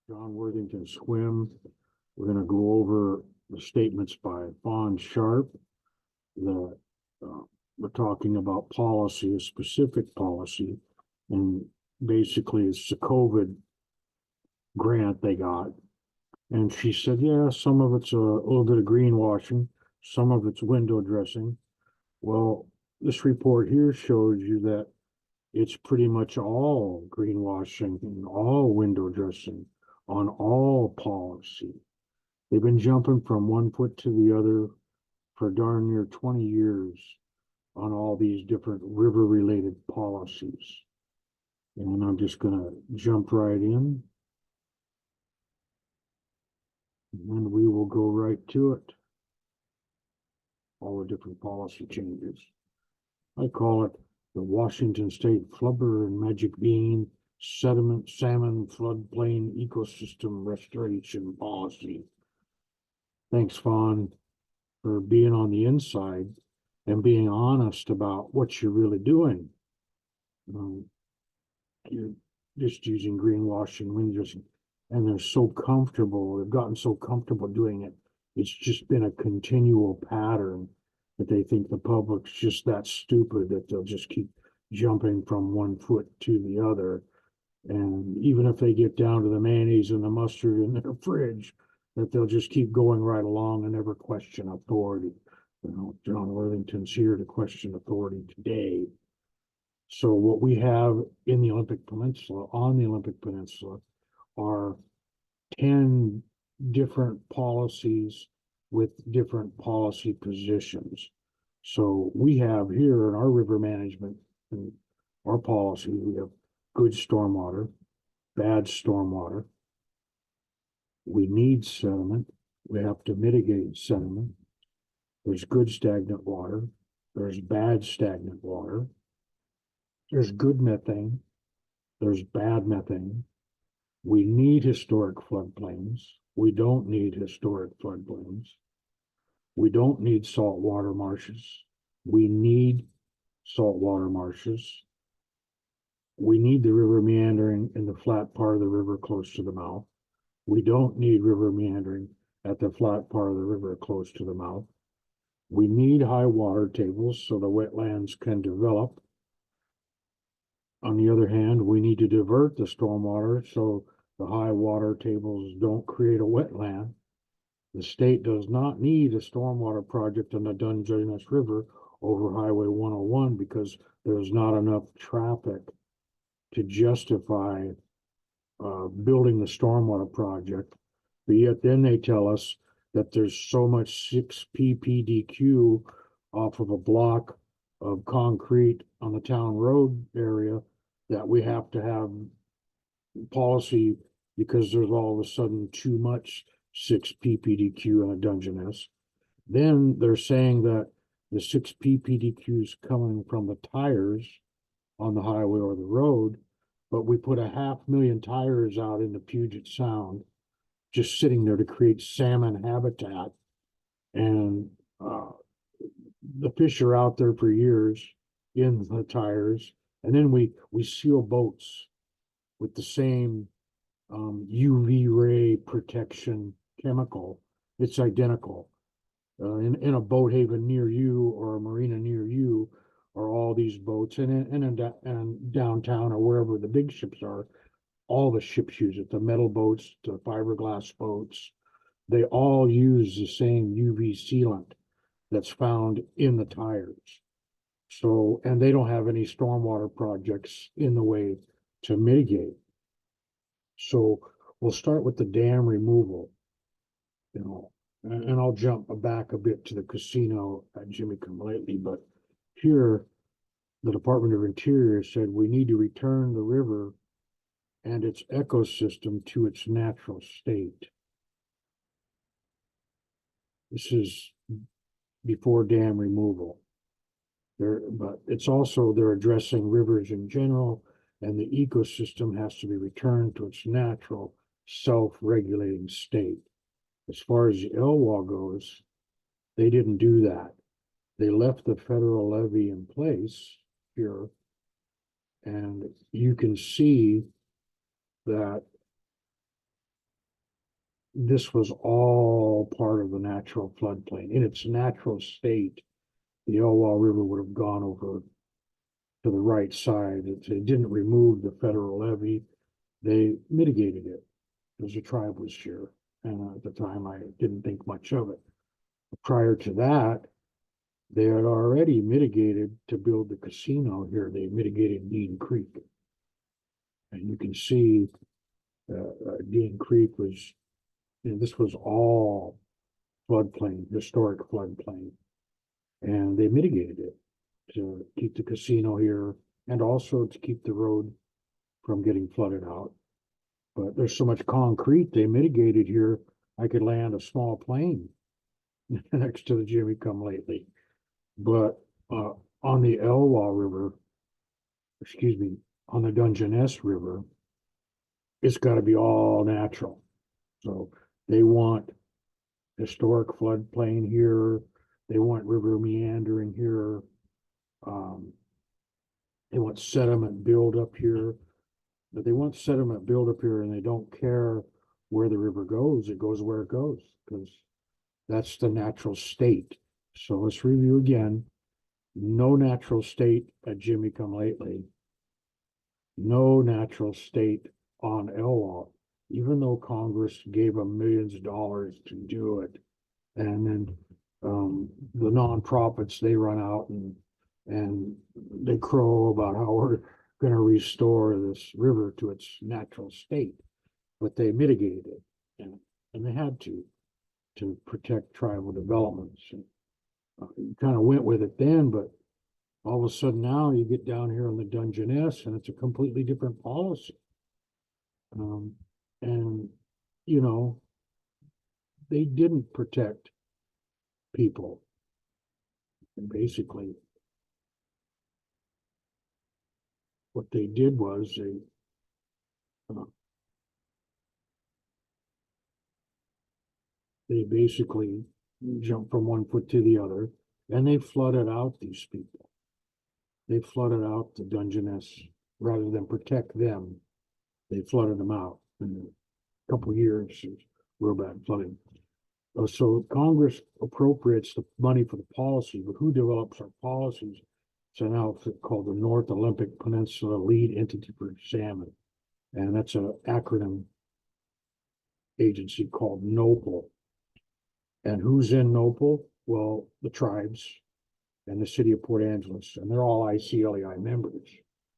John Worthington swim. We're going to go over the statements by Fawn Sharp that we're talking about policy, a specific policy, and basically it's the COVID grant they got. And she said, yeah, some of it's a little bit of greenwashing, some of it's window dressing. Well, this report here shows you that it's pretty much all greenwashing and all window dressing on all policy. They've been jumping from one foot to the other for darn near 20 years on all these different river related policies. And I'm just going to jump right in. And we will go right to it. All the different policy changes. I call it the Washington State Flubber and Magic Bean Sediment Salmon Floodplain Ecosystem Restoration Policy. Thanks, Fawn, for being on the inside and being honest about what you're really doing. You're just using greenwashing, window dressing, and they're so comfortable. They've gotten so comfortable doing it. It's just been a continual pattern that they think the public's just that stupid that they'll just keep jumping from one foot to the other. And even if they get down to the mayonnaise and the mustard in their fridge, that they'll just keep going right along and never question authority. You know, John Worthington's here to question authority today. So what we have in the Olympic Peninsula, on the Olympic Peninsula, are 10 different policies with different policy positions. So we have here in our river management and our policy, we have good stormwater, bad stormwater. We need sediment. We have to mitigate sediment. There's good stagnant water. There's bad stagnant water. There's good methane. There's bad methane. We need historic floodplains. We don't need historic floodplains. We don't need saltwater marshes. We need saltwater marshes. We need the river meandering in the flat part of the river close to the mouth. We don't need river meandering at the flat part of the river close to the mouth. We need high water tables so the wetlands can develop. On the other hand, we need to divert the stormwater so the high water tables don't create a wetland. The state does not need a stormwater project on the Dungeness River over Highway 101 because there's not enough traffic to justify building the stormwater project. But yet then they tell us that there's so much 6 ppdq off of a block of concrete on the town road area that we have to have policy because there's all of a sudden too much 6 ppdq in a Dungeness. Then they're saying that the 6 ppdq is coming from the tires on the highway or the road, but we put 500,000 tires out in the Puget Sound just sitting there to create salmon habitat. And the fish are out there for years in the tires. And then we seal boats with the same UV ray protection chemical. It's identical. In a boat haven near you or a marina near you are all these boats, and downtown or wherever the big ships are, all the ships use it. The metal boats, the fiberglass boats, they all use the same UV sealant that's found in the tires. So, and they don't have any stormwater projects in the way to mitigate. So we'll start with the dam removal, you know, and I'll jump back a bit to the casino at Jimmy Come Lately, but here the Department of Interior said we need to return the river and its ecosystem to its natural state. This is before dam removal. But it's also they're addressing rivers in general, and the ecosystem has to be returned to its natural self-regulating state. As far as the Elwha goes, they didn't do that. They left the federal levy in place here, and you can see that this was all part of the natural floodplain. In its natural state, the Elwha River would have gone over to the right side. They didn't remove the federal levee. They mitigated it because the tribe was here. And at the time, I didn't think much of it. Prior to that, they had already mitigated to build the casino here. They mitigated Dean Creek. And you can see Dean Creek was, this was all floodplain, historic floodplain. And they mitigated it to keep the casino here and also to keep the road from getting flooded out. But there's so much concrete they mitigated here, I could land a small plane next to the Jimmy Come Lately. But on the Elwha River, excuse me, on the Dungeness River, it's got to be all natural. So they want historic floodplain here. They want river meandering here. They want sediment buildup here. But they want sediment buildup here, and they don't care where the river goes. It goes where it goes because that's the natural state. So let's review again. No natural state at Jimmy Come Lately. No natural state on Elwha, even though Congress gave them millions of dollars to do it. And then the nonprofits, they run out and they crow about how we're going to restore this river to its natural state. But they mitigated it, and they had to protect tribal developments. And, you kind of went with it then, but all of a sudden now you get down here on the Dungeness and it's a completely different policy. And, you know, they didn't protect people. And basically, what they did was they basically jumped from one foot to the other, and they flooded out these people. They flooded out the Dungeness rather than protect them. They flooded them out in a couple of years. Real bad flooding. So Congress appropriates the money for the policy, but who develops our policies? It's an outfit called the North Olympic Peninsula Lead Entity for Salmon, and that's an acronym agency called NOPL. And who's in NOPL? Well, the tribes and the city of Port Angeles, and they're all ICLEI members.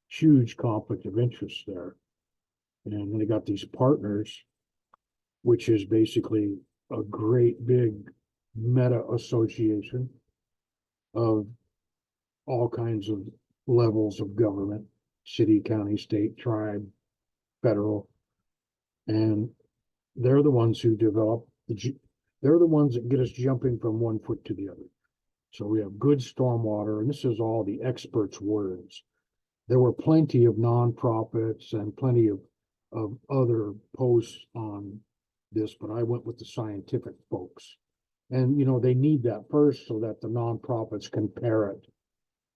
Huge conflict of interest there. And then they got these partners, which is basically a great big meta association of all kinds of levels of government, city, county, state, tribe, federal. And they're the ones who develop they're the ones that get us jumping from one foot to the other. So we have good stormwater, and this is all the experts' words. There were plenty of nonprofits and plenty of other posts on this, but I went with the scientific folks. And, you know, they need that first so that the nonprofits can parrot,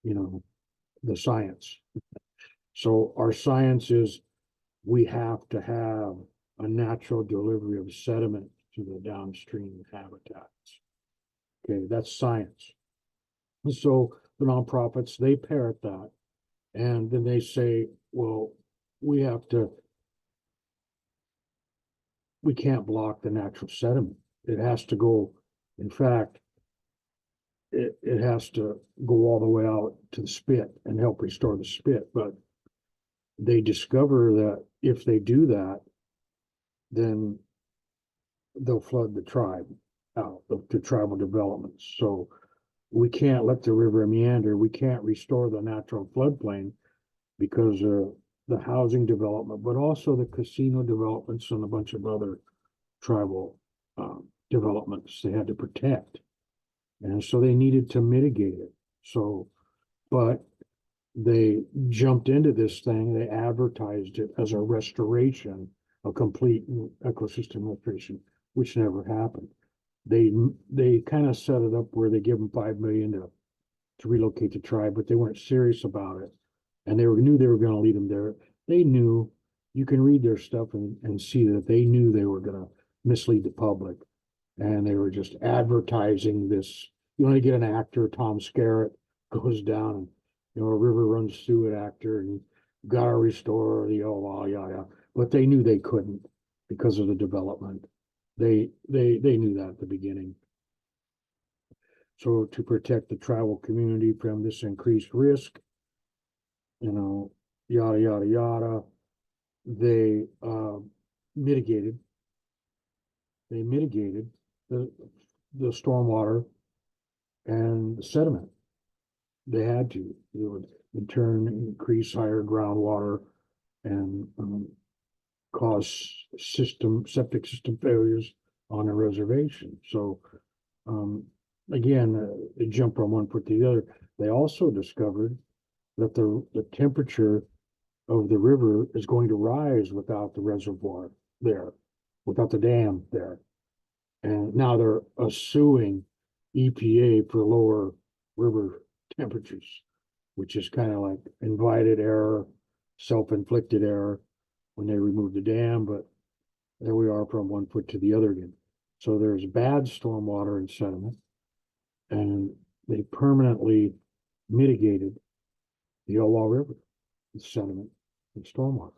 you know, the science. So our science is we have to have a natural delivery of sediment to the downstream habitats. Okay, that's science. And so the nonprofits, they parrot that. And then they say, well, we can't block the natural sediment. It has to go, in fact, it has to go all the way out to the spit and help restore the spit. But they discover that if they do that, then they'll flood the tribe out to tribal developments. So we can't let the river meander. We can't restore the natural floodplain because of the housing development, but also the casino developments and a bunch of other tribal developments they had to protect. And so they needed to mitigate it. So, but they jumped into this thing, they advertised it as a restoration, a complete ecosystem restoration, which never happened. They kind of set it up where they give them $5 million to relocate the tribe, but they weren't serious about it. And knew they were going to lead them there. They knew, you can read their stuff and see that they knew they were going to mislead the public. And they were just advertising this. You only get an actor, Tom Skerritt, goes down and, a river runs through it actor, and gotta restore the, yeah. But they knew they couldn't because of the development. They knew that at the beginning. So to protect the tribal community from this increased risk, yada, yada, yada, they mitigated the stormwater and the sediment. They had to. It would in turn increase higher groundwater and cause septic system failures on a reservation. So again, they jump from one foot to the other. They also discovered that the temperature of the river is going to rise without the reservoir there, without the dam there. And now they're suing EPA for lower river temperatures, which is kind of like invited error, self-inflicted error when they removed the dam, but there we are from one foot to the other again. So there's bad stormwater and sediment, and they permanently mitigated the Ottawa River, the sediment and stormwater.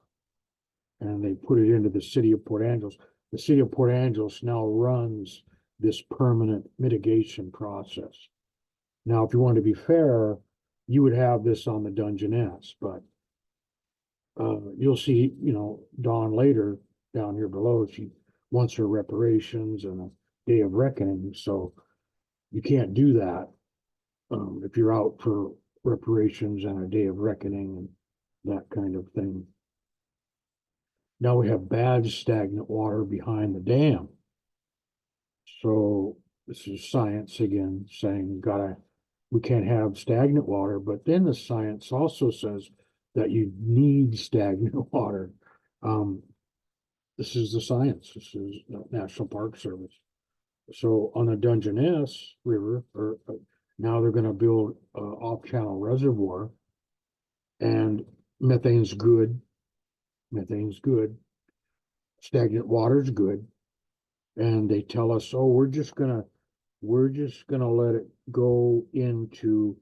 And they put it into the city of Port Angeles. The city of Port Angeles now runs this permanent mitigation process. Now, if you want to be fair, you would have this on the Dungeness, but you'll see, Dawn later down here below, she wants her reparations and a day of reckoning. So you can't do that if you're out for reparations and a day of reckoning and that kind of thing. Now we have bad stagnant water behind the dam. So this is science again saying we can't have stagnant water, but then the science also says that you need stagnant water. This is the science. This is National Park Service. So on the Dungeness River, now they're going to build an off-channel reservoir, and methane's good. Methane's good. Stagnant water's good. And they tell us, oh, we're just gonna let it go into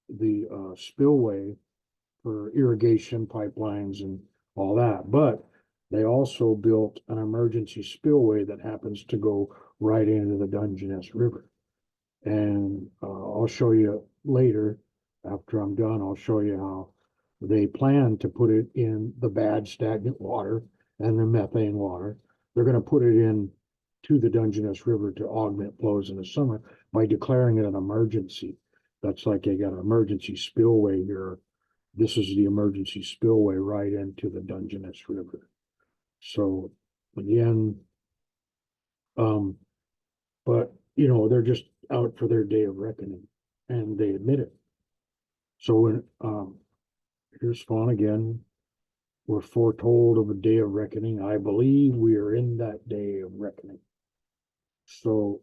the spillway for irrigation pipelines and all that. But they also built an emergency spillway that happens to go right into the Dungeness River. And I'll show you later, after I'm done, I'll show you how they plan to put it in the bad stagnant water and the methane water. They're going to put it in to the Dungeness River to augment flows in the summer by declaring it an emergency. That's like they got an emergency spillway here. This is the emergency spillway right into the Dungeness River. So again, but they're just out for their day of reckoning, and they admit it. So when here's Fawn again. We're foretold of a day of reckoning. I believe we are in that day of reckoning. So,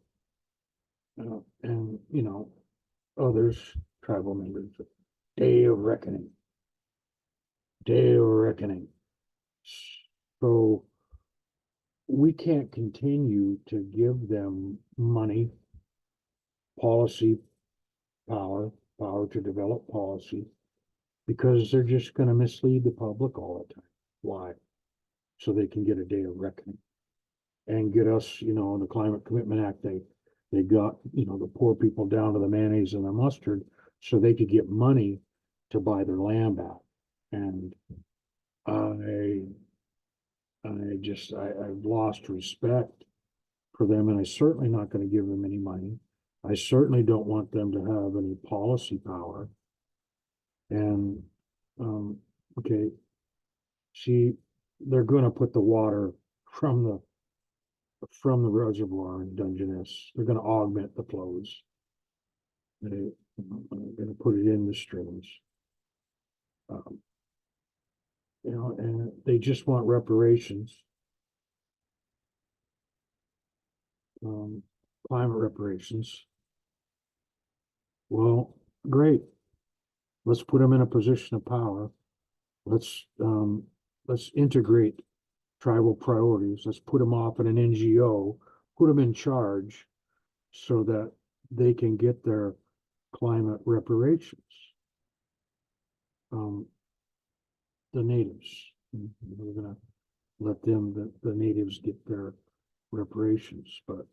and others, tribal members, day of reckoning. Day of reckoning. So we can't continue to give them money, policy, power to develop policy, because they're just going to mislead the public all the time. Why? So they can get a day of reckoning and get us, in the Climate Commitment Act, they got, the poor people down to the mayonnaise and the mustard so they could get money to buy their land back. And I've lost respect for them, and I'm certainly not going to give them any money. I certainly don't want them to have any policy power. And okay, see, they're going to put the water from the reservoir in Dungeness. They're going to augment the flows. They're going to put it in the streams. And they just want reparations. Climate reparations. Well, great. Let's put them in a position of power. Let's integrate tribal priorities. Let's put them off in an NGO, put them in charge so that they can get their climate reparations. The natives, we're gonna let them, the natives get their reparations, but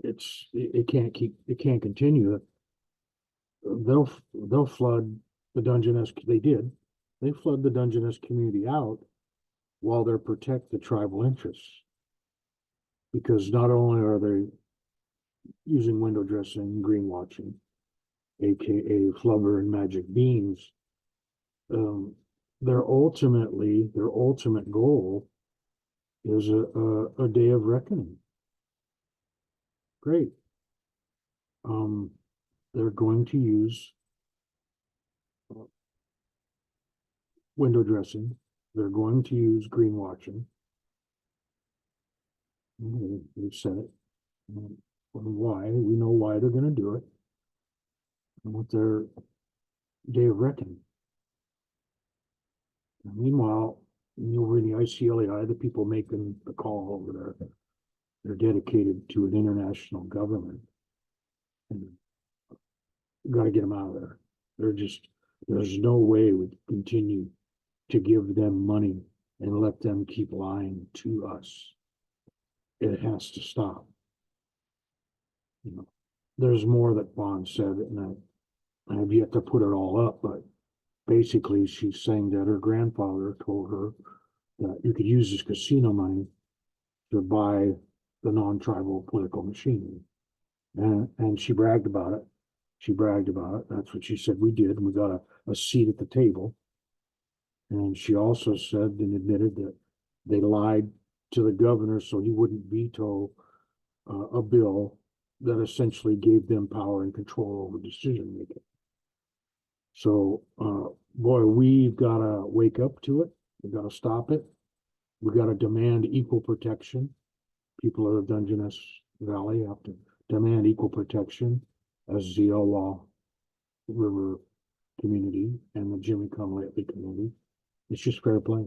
it can't continue. They'll flood the Dungeness. They flood the Dungeness community out while they protect the tribal interests, because not only are they using window dressing, greenwashing, aka flubber and magic beans, their ultimate goal is a day of reckoning. Great. They're going to use window dressing. They're going to use greenwashing. We've said it. Why? We know why they're going to do it. And with their day of reckoning. And meanwhile, over in the ICLAI, the people making the call over there, they're dedicated to an international government. And got to get them out of there. There's no way we continue to give them money and let them keep lying to us. It has to stop. There's more that Vaughn said, and I have yet to put it all up, but basically she's saying that her grandfather told her that you could use this casino money to buy the non-tribal political machine. And she bragged about it. That's what she said we did. And we got a seat at the table. And she also said and admitted that they lied to the governor so he wouldn't veto a bill that essentially gave them power and control over decision making. So, boy, we've got to wake up to it. We've got to stop it. We've got to demand equal protection. People of the Dungeness Valley have to demand equal protection as the Elwha River community and the Jimmy Come Lately community. It's just fair play.